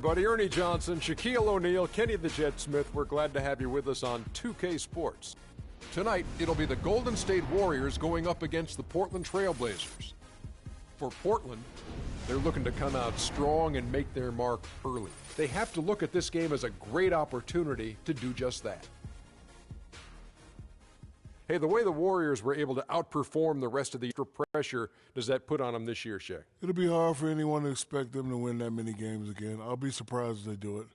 Buddy Ernie Johnson, Shaquille O'Neal, Kenny the Jet Smith, we're glad to have you with us on 2K Sports. Tonight, it'll be the Golden State Warriors going up against the Portland Trail Blazers. For Portland, they're looking to come out strong and make their mark early. They have to look at this game as a great opportunity to do just that. Hey, the way the Warriors were able to outperform the rest of the pressure, does that put on them this year, Shaq? It'll be hard for anyone to expect them to win that many games again. I'll be surprised if they do it.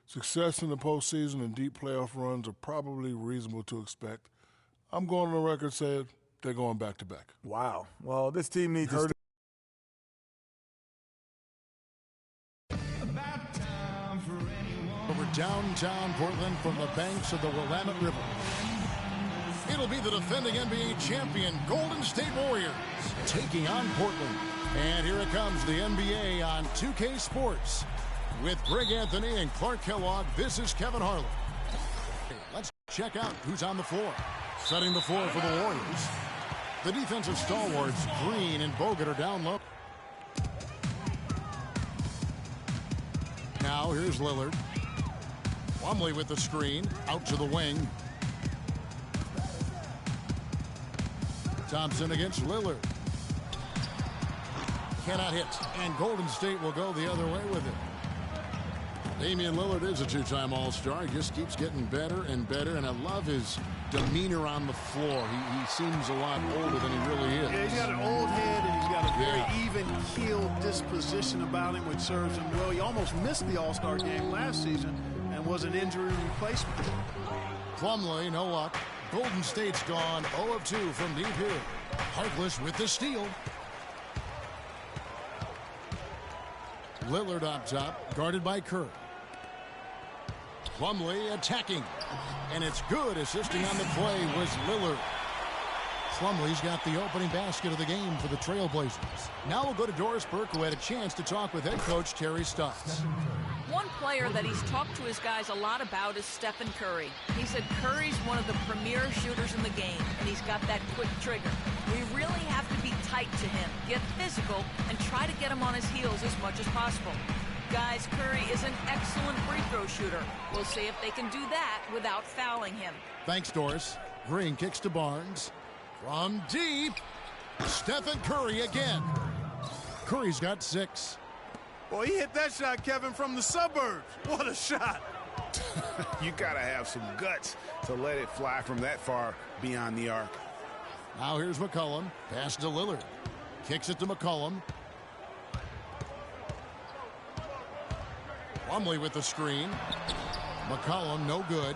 Success in the postseason and deep playoff runs are probably reasonable to expect. I'm going on the record saying they're going back-to-back. Wow. Well, this team needs to... Over downtown Portland from the banks of the Willamette River. It'll be the defending NBA champion Golden State Warriors taking on Portland. And here it comes, the NBA on 2K Sports. With Greg Anthony and Clark Kellogg, this is Kevin Harlan. Let's check out who's on the floor. Setting the floor for the Warriors. The defensive stalwarts, Green and Bogut, are down low. Now here's Lillard. Plumlee with the screen, out to the wing. Thompson against Lillard. Cannot hit. And Golden State will go the other way with it. Damian Lillard is a two-time All-Star. He just keeps getting better and better, and I love his demeanor on the floor. He seems a lot older than he really is. Yeah, he's got an old head, and he's got a very even-keeled disposition about him, which serves him well. He almost missed the All-Star game last season and was an injury replacement. Plumlee, no luck. Golden State's gone 0 of 2 from deep here. Harkless with the steal. Lillard up top, guarded by Kerr. Plumlee attacking. And it's good. Assisting on the play was Lillard. Plumlee's got the opening basket of the game for the Trailblazers. Now we'll go to Doris Burke, who had a chance to talk with head coach Terry Stotts. One player that he's talked to his guys a lot about is Stephen Curry. He said Curry's one of the premier shooters in the game, and he's got that quick trigger. We really have to be tight to him, get physical, and try to get him on his heels as much as possible. Guys, Curry is an excellent free throw shooter. We'll see if they can do that without fouling him. Thanks, Doris. Green kicks to Barnes. From deep, Stephen Curry again. Curry's got 6. Boy, he hit that shot, Kevin, from the suburbs. What a shot. You got to have some guts to let it fly from that far beyond the arc. Now here's McCollum. Pass to Lillard. Kicks it to McCollum. Plumlee with the screen. McCollum, no good.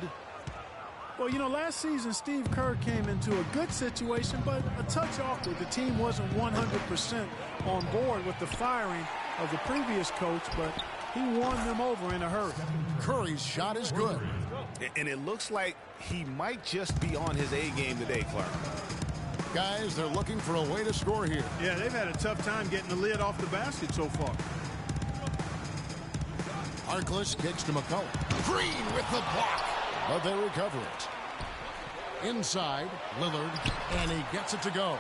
Well, you know, last season, Steve Kerr came into a good situation, but a touch awkward. The team wasn't 100% on board with the firing of the previous coach, but he won them over in a hurry. Curry's shot is good. And it looks like he might just be on his A game today, Clark. Guys, they're looking for a way to score here. Yeah, they've had a tough time getting the lid off the basket so far. Harkless kicks to McCollum. Green with the block, but they recover it. Inside, Lillard, and he gets it to go.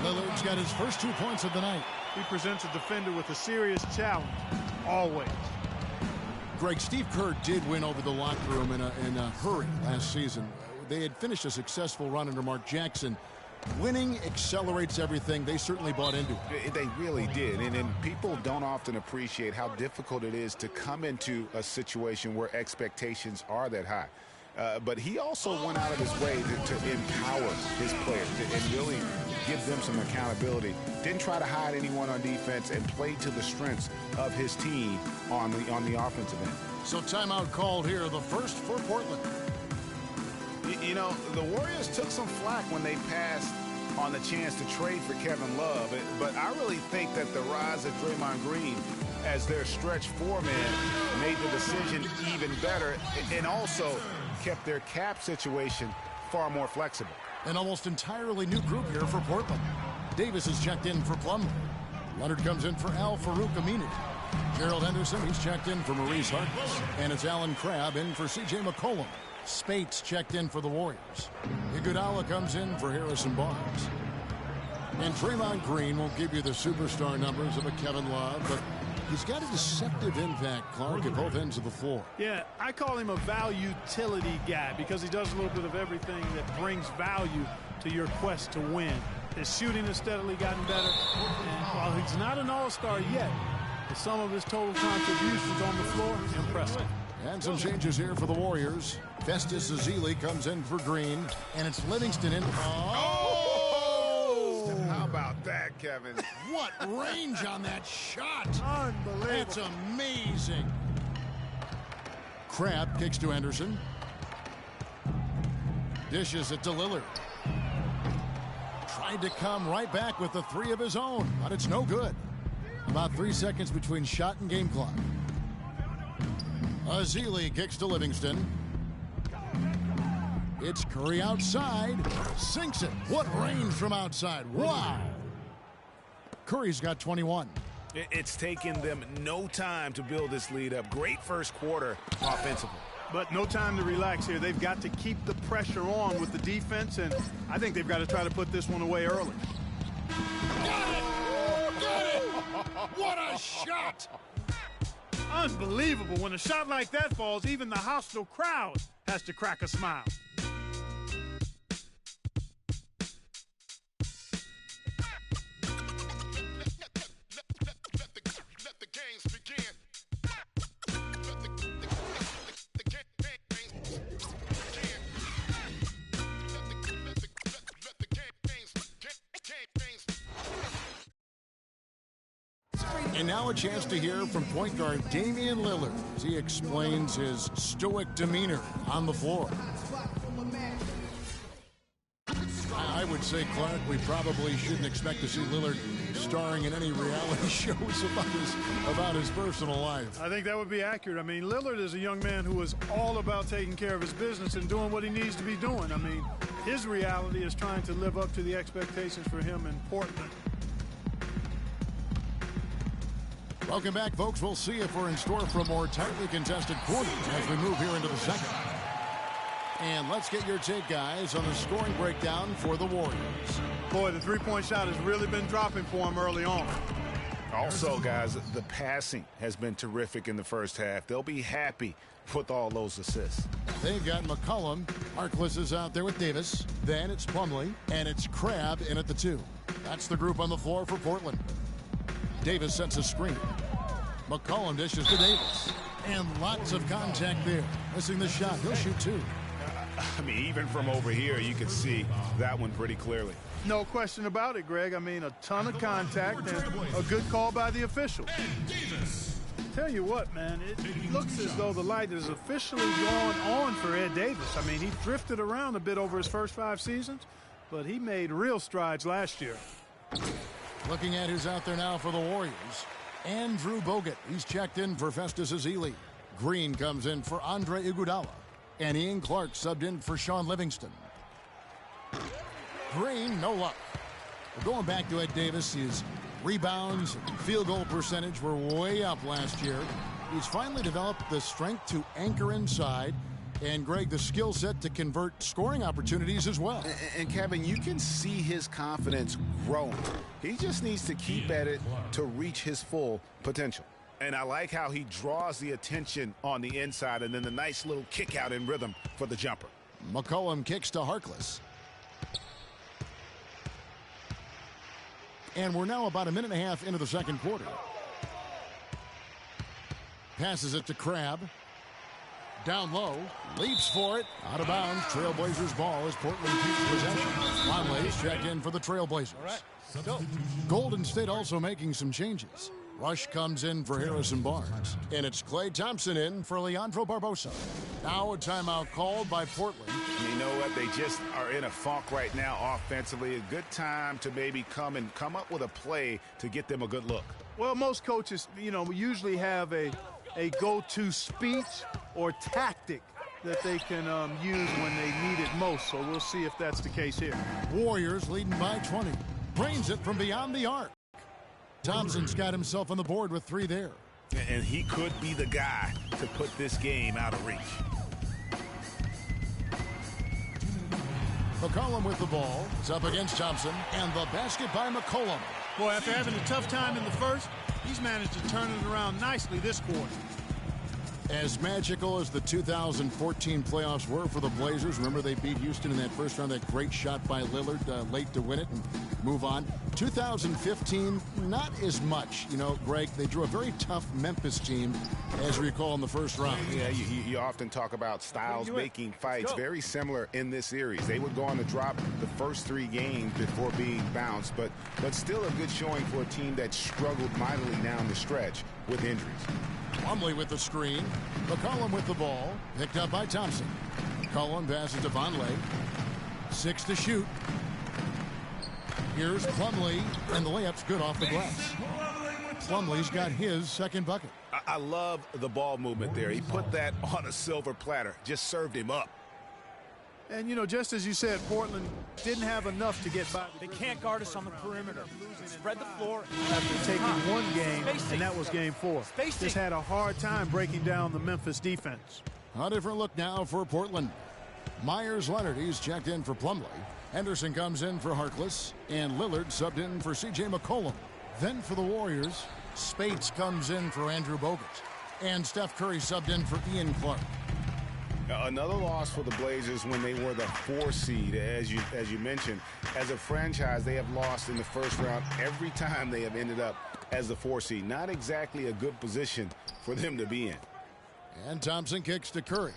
Lillard's got his first 2 points of the night. He presents a defender with a serious challenge, always. Greg, Steve Kerr did win over the locker room in a hurry last season. They had finished a successful run under Mark Jackson. Winning accelerates everything. They certainly bought into it. They really did. And people don't often appreciate how difficult it is to come into a situation where expectations are that high. But he also went out of his way to empower his players and really give them some accountability. Didn't try to hide anyone on defense and played to the strengths of his team on the offensive end. So timeout called here, the first for Portland. You know, the Warriors took some flack when they passed on the chance to trade for Kevin Love, but I really think that the rise of Draymond Green as their stretch four-man made the decision even better and also kept their cap situation far more flexible. An almost entirely new group here for Portland. Davis is checked in for Plumlee. Leonard comes in for Al-Farouq Aminu. Gerald Henderson, he's checked in for Maurice Harkless. And it's Alan Crabb in for C.J. McCollum. Spates checked in for the Warriors. Iguodala comes in for Harrison Barnes. And Draymond Green won't give you the superstar numbers of a Kevin Love, but He's got a deceptive impact, Clark, at both ends of the floor. Yeah, I call him a value utility guy because he does a little bit of everything that brings value to your quest to win. His shooting has steadily gotten better, and while he's not an all-star yet, the sum of his total contributions on the floor is impressive. And some changes here for the Warriors. Festus Ezeli comes in for Green, and it's Livingston in. Oh! How about that, Kevin? What range on that shot! Unbelievable. That's amazing. Crabbe kicks to Anderson. Dishes it to Lillard. Tried to come right back with the three of his own, but it's no good. About 3 seconds between shot and game clock. Ezeli kicks to Livingston. It's Curry outside. Sinks it. What range from outside. Wow. Curry's got 21. It's taken them no time to build this lead up. Great first quarter offensively. But no time to relax here. They've got to keep the pressure on with the defense, and I think they've got to try to put this one away early. Got it! Got it! What a shot! Unbelievable. When a shot like that falls, even the hostile crowd has to crack a smile. And now a chance to hear from point guard Damian Lillard as he explains his stoic demeanor on the floor. I would say, Clark, we probably shouldn't expect to see Lillard starring in any reality shows about his personal life. I think that would be accurate. I mean, Lillard is a young man who is all about taking care of his business and doing what he needs to be doing. I mean, his reality is trying to live up to the expectations for him in Portland. Welcome back, folks. We'll see if we're in store for a more tightly contested quarter as we move here into the second. And let's get your take, guys, on the scoring breakdown for the Warriors. Boy, the three-point shot has really been dropping for him early on. Also, guys, the passing has been terrific in the first half. They'll be happy with all those assists. They've got McCollum. Harkless is out there with Davis. Then it's Plumlee, and it's Crabbe in at the 2. That's the group on the floor for Portland. Davis sets a screen. McCollum dishes to Davis. And lots of contact there. Missing the shot. He'll shoot 2. I mean, even from over here, you can see that one pretty clearly. No question about it, Greg. I mean, a ton of contact and a good call by the official. Tell you what, man, it looks as though the light is officially gone on for Ed Davis. I mean, he drifted around a bit over his first 5 seasons, but he made real strides last year. Looking at who's out there now for the Warriors. Andrew Bogut. He's checked in for Festus Ezeli. Green comes in for Andre Iguodala. And Ian Clark subbed in for Sean Livingston. Green, no luck. Well, going back to Ed Davis, his rebounds and field goal percentage were way up last year. He's finally developed the strength to anchor inside. And, Greg, the skill set to convert scoring opportunities as well. And Kevin, you can see his confidence growing. He just needs to keep at it to reach his full potential. And I like how he draws the attention on the inside and then the nice little kick out in rhythm for the jumper. McCollum kicks to Harkless. And we're now about a minute and a half into the second quarter. Passes it to Crabbe. Down low, leaps for it, out of bounds. Trailblazers ball as Portland keeps possession. Conley's checked in for the Trailblazers. Golden State also making some changes. Rush comes in for Harrison Barnes. And it's Klay Thompson in for Leandro Barbosa. Now a timeout called by Portland. You know what? They just are in a funk right now offensively. A good time to maybe come up with a play to get them a good look. Well, most coaches, usually have a go-to speech or tactic that they can use when they need it most. So we'll see if that's the case here. Warriors leading by 20. Brains it from beyond the arc. Thompson's got himself on the board with 3 there. And he could be the guy to put this game out of reach. McCollum with the ball. It's up against Thompson. And the basket by McCollum. Boy, after having a tough time in the first, He's managed to turn it around nicely this quarter. As magical as the 2014 playoffs were for the Blazers, remember they beat Houston in that first round, that great shot by Lillard late to win it and move on. 2015, not as much. You know, Greg, they drew a very tough Memphis team, as we recall, in the first round. Yeah, you often talk about styles making fights. Very similar in this series. They would go on to drop the first 3 games before being bounced, but still a good showing for a team that struggled mightily down the stretch with injuries. Plumlee with the screen. McCollum with the ball. Picked up by Thompson. McCollum passes to Vonleh. 6 to shoot. Here's Plumlee, and the layup's good off the glass. Plumlee's got his second bucket. I love the ball movement there. He put that on a silver platter. Just served him up. And, you know, just as you said, Portland didn't have enough to get by. They can't guard us on the perimeter. Spread the floor. After taking one game, and that was game 4. Just had a hard time breaking down the Memphis defense. A different look now for Portland. Myers-Leonard, he's checked in for Plumlee. Henderson comes in for Harkless, and Lillard subbed in for C.J. McCollum. Then for the Warriors, Spates comes in for Andrew Bogut, and Steph Curry subbed in for Ian Clark. Another loss for the Blazers when they were the 4 seed, as you mentioned. As a franchise, they have lost in the first round every time they have ended up as the 4 seed. Not exactly a good position for them to be in. And Thompson kicks to Curry.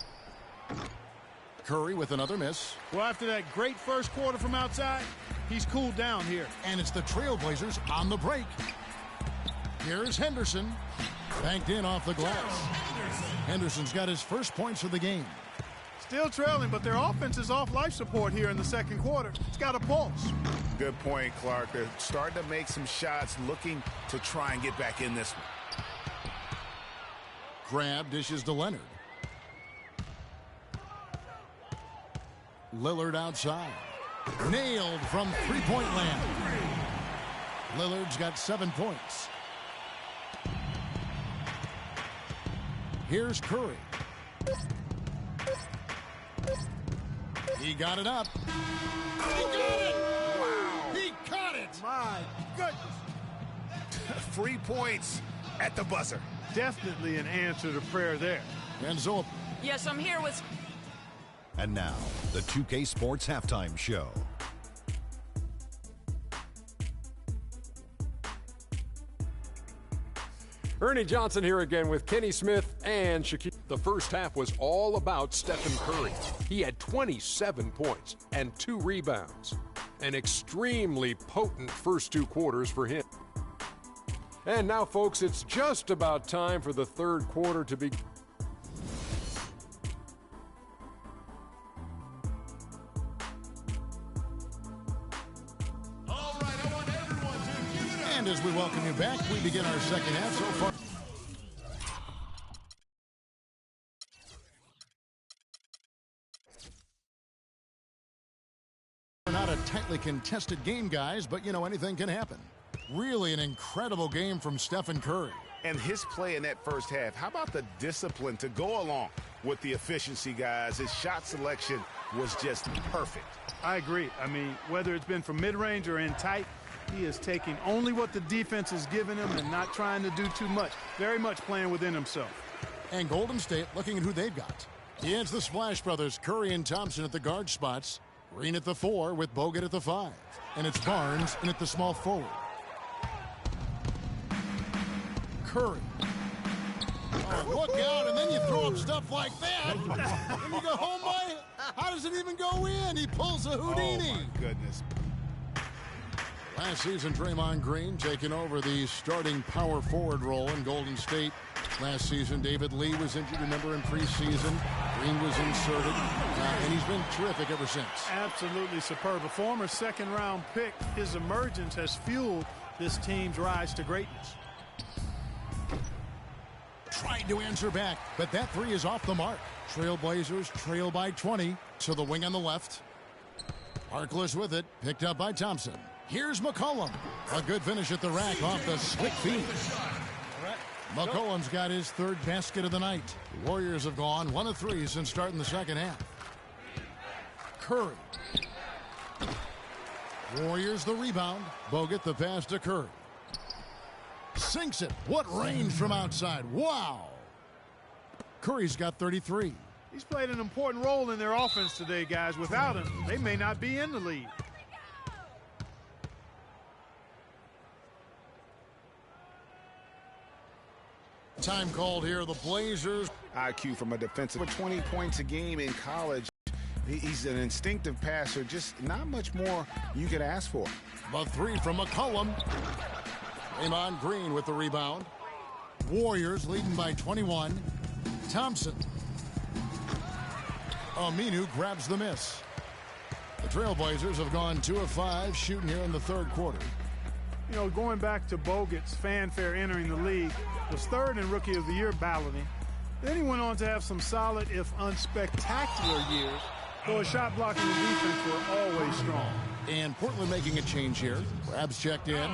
Curry with another miss. Well, after that great first quarter from outside, he's cooled down here. And it's the Trailblazers on the break. Here's Henderson. Banked in off the glass. Henderson's got his first points of the game. Still trailing, but their offense is off life support here in the second quarter. It's got a pulse. Good point, Clark. They're starting to make some shots, looking to try and get back in this one. Grab dishes to Leonard. Lillard outside. Nailed from three-point land. Lillard's got 7 points. Here's Curry. He got it up. He got it! Wow! He caught it! My goodness! Free points at the buzzer. Definitely an answer to prayer there. And so... Yes, I'm here with... And now, the 2K Sports Halftime Show. Ernie Johnson here again with Kenny Smith and Shaquille. The first half was all about Stephen Curry. He had 27 points and 2 rebounds. An extremely potent first 2 quarters for him. And now, folks, it's just about time for the third quarter to begin. And as we welcome you back, we begin our second half so far. Not a tightly contested game, guys, but, you know, anything can happen. Really an incredible game from Stephen Curry. And his play in that first half, how about the discipline to go along with the efficiency, guys? His shot selection was just perfect. I agree. I mean, whether it's been from mid-range or in tight, he is taking only what the defense is giving him and not trying to do too much. Very much playing within himself. And Golden State looking at who they've got. It's the Splash Brothers, Curry and Thompson at the guard spots. Green at the 4 with Bogut at the 5. And it's Barnes in at the small forward. Curry. Oh, look out, and then you throw up stuff like that. And you go, oh my, how does it even go in? He pulls a Houdini. Oh, my goodness. Last season, Draymond Green taking over the starting power forward role in Golden State. Last season, David Lee was injured, remember, in preseason. Green was inserted, and he's been terrific ever since. Absolutely superb. A former second-round pick, his emergence has fueled this team's rise to greatness. Tried to answer back, but that 3 is off the mark. Trailblazers trail by 20 to the wing on the left. Harkless with it, picked up by Thompson. Here's McCollum. A good finish at the rack off the slick feed. McCollum's got his 3rd basket of the night. The Warriors have gone 1 of 3 since starting the second half. Curry. Warriors the rebound. Bogut the pass to Curry. Sinks it. What range from outside. Wow. Curry's got 33. He's played an important role in their offense today, guys. Without him, they may not be in the lead. Time called here. The Blazers. IQ from a defensive. 20 points a game in college. He's an instinctive passer. Just not much more you could ask for. The three from McCollum. Draymond Green with the rebound. Warriors leading by 21. Thompson. Aminu grabs the miss. The Trailblazers have gone 2 of 5 shooting here in the third quarter. You know, going back to Bogut's fanfare entering the league, was third in Rookie of the Year balloting. Then he went on to have some solid, if unspectacular, years, though his shot blocking and defense were always strong. And Portland making a change here. Crab's checked in.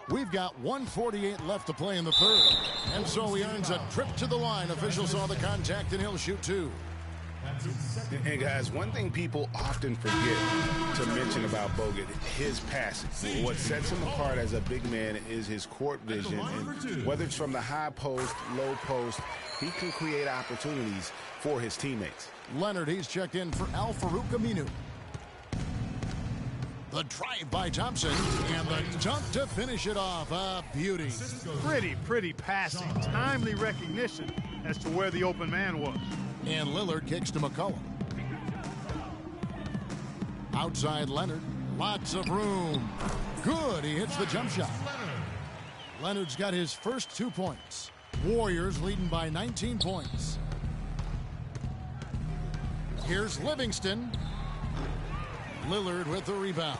We've got 1:48 left to play in the third. And so he earns a trip to the line. Officials saw the contact, and he'll shoot 2. And guys, one thing people often forget to mention about Bogut, his passing. What sets him apart as a big man is his court vision. And whether it's from the high post, low post, he can create opportunities for his teammates. Leonard, he's checked in for Al-Farouq Aminu. The drive by Thompson, and the dunk to finish it off. A beauty. Pretty passing. Timely recognition as to where the open man was. And Lillard kicks to McCollum. Outside Leonard. Lots of room. Good. He hits the jump shot. Leonard's got his first 2 points. Warriors leading by 19 points. Here's Livingston. Lillard with the rebound.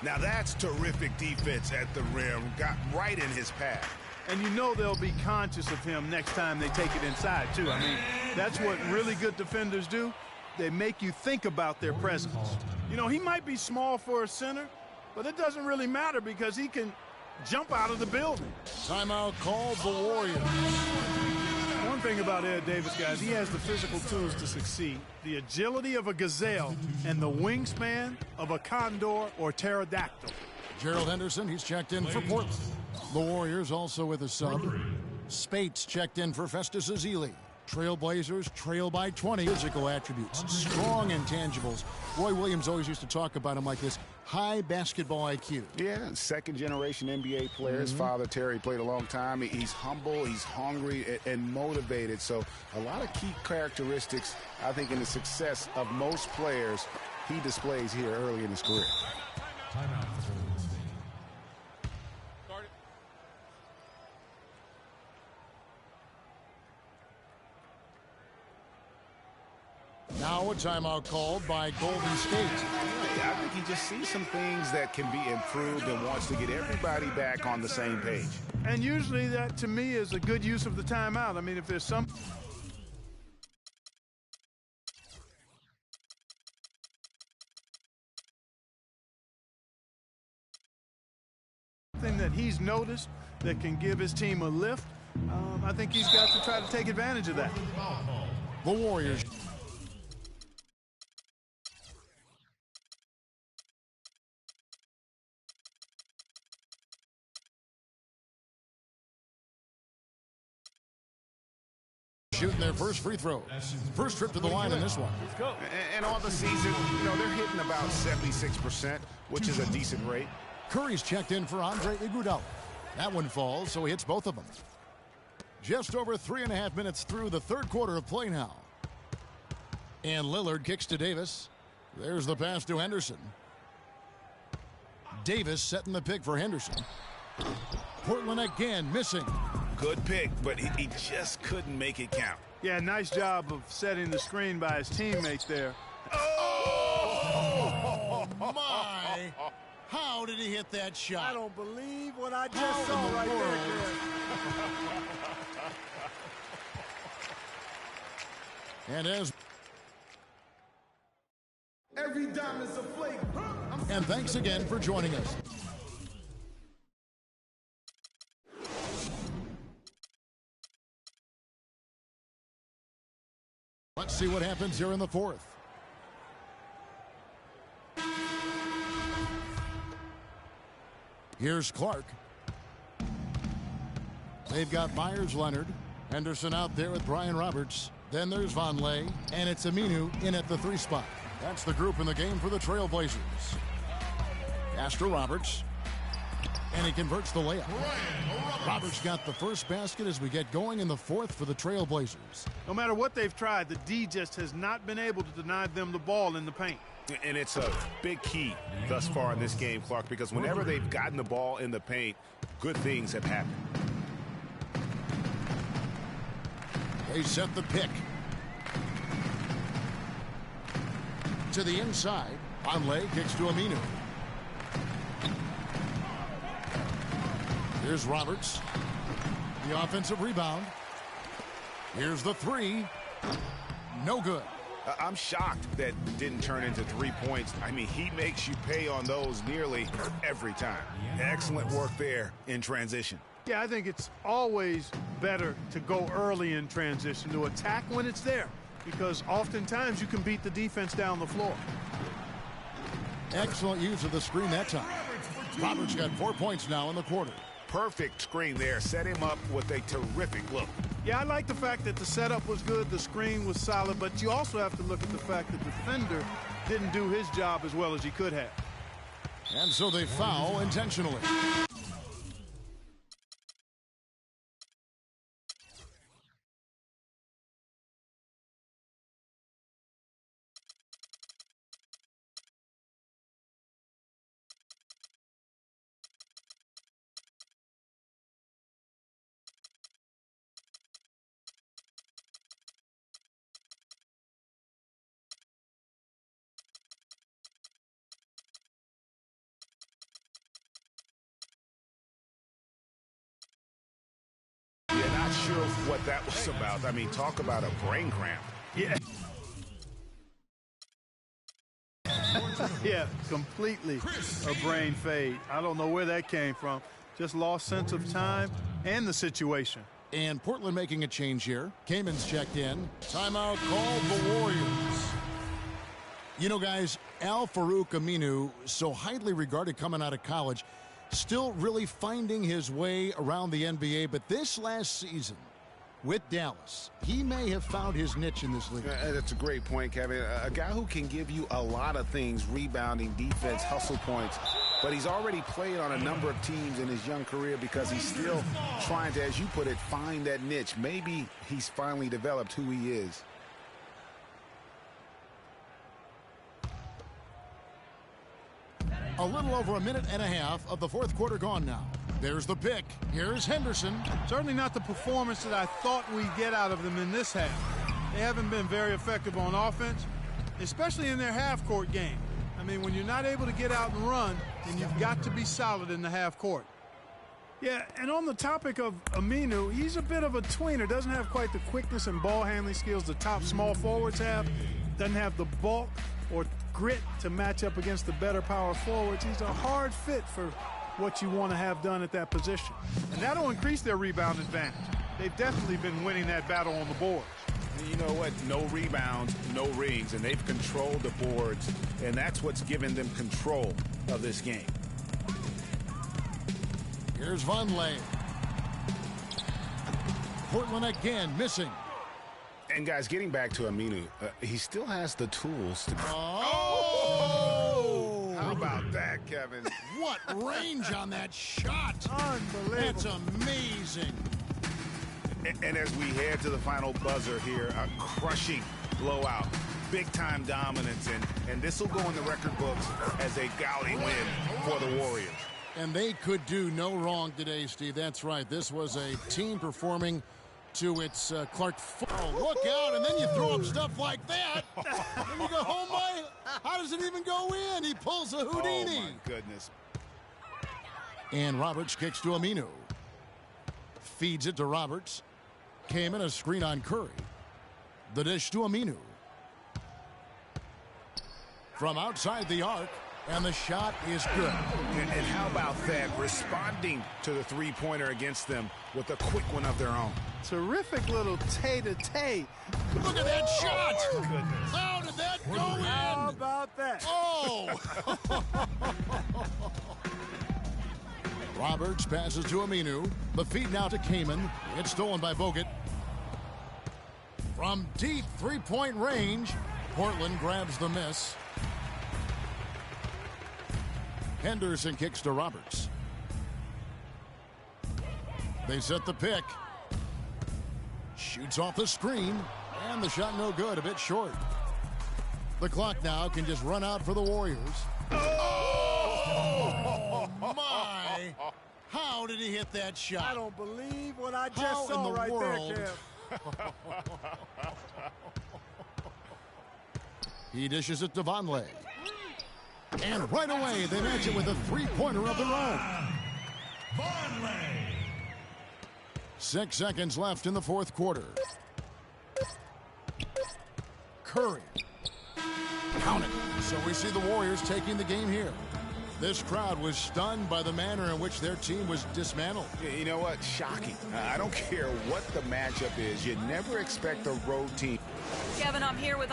Now that's terrific defense at the rim. Got right in his path. And you know they'll be conscious of him next time they take it inside, too. I mean, that's what really good defenders do. They make you think about their presence. You know, he might be small for a center, but it doesn't really matter because he can jump out of the building. Timeout called the Warriors. One thing about Ed Davis, guys, he has the physical tools to succeed. The agility of a gazelle and the wingspan of a condor or pterodactyl. Gerald Henderson, he's checked in for Portland. The Warriors also with a sub. Spates checked in for Festus Ezeli. Trailblazers trail by 20. Physical attributes, strong intangibles. Roy Williams always used to talk about him like this. High basketball IQ. Yeah, second-generation NBA player. His father, Terry, played a long time. He's humble, he's hungry, and motivated. So a lot of key characteristics, I think, in the success of most players he displays here early in his career. Now a timeout called by Golden State. I think he just sees some things that can be improved and wants to get everybody back on the same page. And usually that, to me, is a good use of the timeout. I mean, if there's something that he's noticed that can give his team a lift, I think he's got to try to take advantage of that. The Warriors. Shooting their first free throw. First trip to the line in this one. And on the season, you know, they're hitting about 76%, which is a decent rate. Curry's checked in for Andre Iguodala. That one falls, so he hits both of them. Just over 3.5 minutes through the third quarter of play now. And Lillard kicks to Davis. There's the pass to Henderson. Davis setting the pick for Henderson. Portland again missing. Good pick, but he just couldn't make it count. Yeah, nice job of setting the screen by his teammates there. Oh, my. How did he hit that shot? I don't believe what I just saw right there, And as every dime is a flake. and thanks again for joining us. Let's see what happens here in the fourth. Here's Clark. They've got Myers Leonard. Henderson out there with Brian Roberts. Then there's Vonleh, and it's Aminu in at the 3 spot. That's the group in the game for the Trailblazers. Castro Roberts, and he converts the layup. Roberts got the first basket as we get going in the fourth for the Trailblazers. No matter what they've tried, the D just has not been able to deny them the ball in the paint. And it's a big key thus far in this game, Clark, because whenever they've gotten the ball in the paint, good things have happened. They set the pick. To the inside. Vonleh kicks to Aminu. Here's Roberts. The offensive rebound. Here's the 3. No good. I'm shocked that didn't turn into 3 points. I mean, he makes you pay on those nearly every time. Excellent work there in transition. Yeah, I think it's always better to go early in transition, to attack when it's there, because oftentimes you can beat the defense down the floor. Excellent use of the screen that time. Roberts got 4 points now in the quarter. Perfect screen there. Set him up with a terrific look. Yeah, I like the fact that the setup was good, the screen was solid, but you also have to look at the fact that the defender didn't do his job as well as he could have. And so they foul intentionally. Not sure what that was about. I mean, talk about a brain cramp. Yeah. Yeah, completely a brain fade. I don't know where that came from. Just lost sense of time and the situation. And Portland making a change here. Kamen's checked in. Timeout called the Warriors. You know, guys, Al-Farouq Aminu, so highly regarded coming out of college, still really finding his way around the NBA, but this last season with Dallas, he may have found his niche in this league. That's a great point, Kevin. A guy who can give you a lot of things, rebounding, defense, hustle points, but he's already played on a number of teams in his young career because he's still trying to, as you put it, find that niche. Maybe he's finally developed who he is. A little over a minute and a half of the fourth quarter gone now. There's the pick. Here's Henderson. Certainly not the performance that I thought we'd get out of them in this half. They haven't been very effective on offense, especially in their half-court game. I mean, when you're not able to get out and run, then you've got to be solid in the half court. Yeah, and on the topic of Aminu, he's a bit of a tweener. Doesn't have quite the quickness and ball handling skills the top small forwards have. Doesn't have the bulk or grit to match up against the better power forwards. He's a hard fit for what you want to have done at that position. And that'll increase their rebound advantage. They've definitely been winning that battle on the boards. You know what? No rebounds, no rings, and they've controlled the boards, and that's what's given them control of this game. Here's Vonleh. Portland again missing. And guys, getting back to Aminu, he still has the tools to. Oh! How about that, Kevin? What range on that shot! Unbelievable. That's amazing. And as we head to the final buzzer here, a crushing blowout, big-time dominance, and this will go in the record books as a gaudy win for the Warriors. And they could do no wrong today, Steve. That's right. This was a team performing to its Clark. Oh, look out, and then you throw up stuff like that. And you go, oh, my, how does it even go in? He pulls a Houdini. Oh, my goodness. And Roberts kicks to Aminu. Feeds it to Roberts. Came in a screen on Curry. The dish to Aminu. From outside the arc, and the shot is good. And how about that? Responding to the three-pointer against them with a quick one of their own. Terrific little tay-to-tay. Look at that shot! How did that go in? How about that? Oh! Roberts passes to Aminu. The feed now to Kamen. It's stolen by Bogut. From deep three-point range, Portland grabs the miss. Henderson kicks to Roberts. They set the pick. Shoots off the screen. And the shot no good, a bit short. The clock now can just run out for the Warriors. Oh, my! How did he hit that shot? I don't believe what I just saw right there, Kev. He dishes it to Vonleh. And right away, they match it with a three-pointer of their own. Vonleh. 6 seconds left in the fourth quarter. Curry. Count it. So we see the Warriors taking the game here. This crowd was stunned by the manner in which their team was dismantled. You know what? Shocking. I don't care what the matchup is. You never expect a road team. Kevin, I'm here with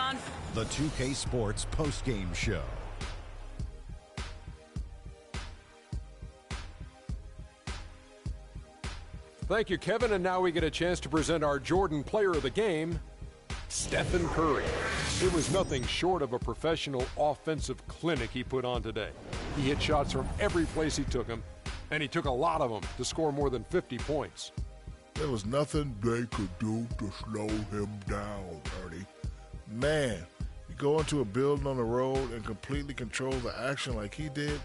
the 2K Sports postgame show. Thank you, Kevin. And now we get a chance to present our Jordan Player of the Game, Stephen Curry. It was nothing short of a professional offensive clinic he put on today. He hit shots from every place he took them, and he took a lot of them to score more than 50 points. There was nothing they could do to slow him down, Ernie. Man, you go into a building on the road and completely control the action like he did.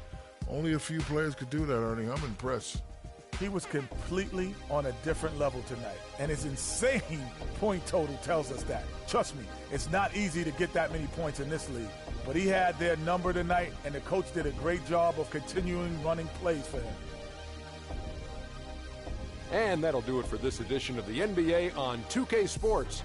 Only a few players could do that, Ernie. I'm impressed. He was completely on a different level tonight, and his insane point total tells us that. Trust me, it's not easy to get that many points in this league, but he had their number tonight, and the coach did a great job of continuing running plays for him. And that'll do it for this edition of the NBA on 2K Sports.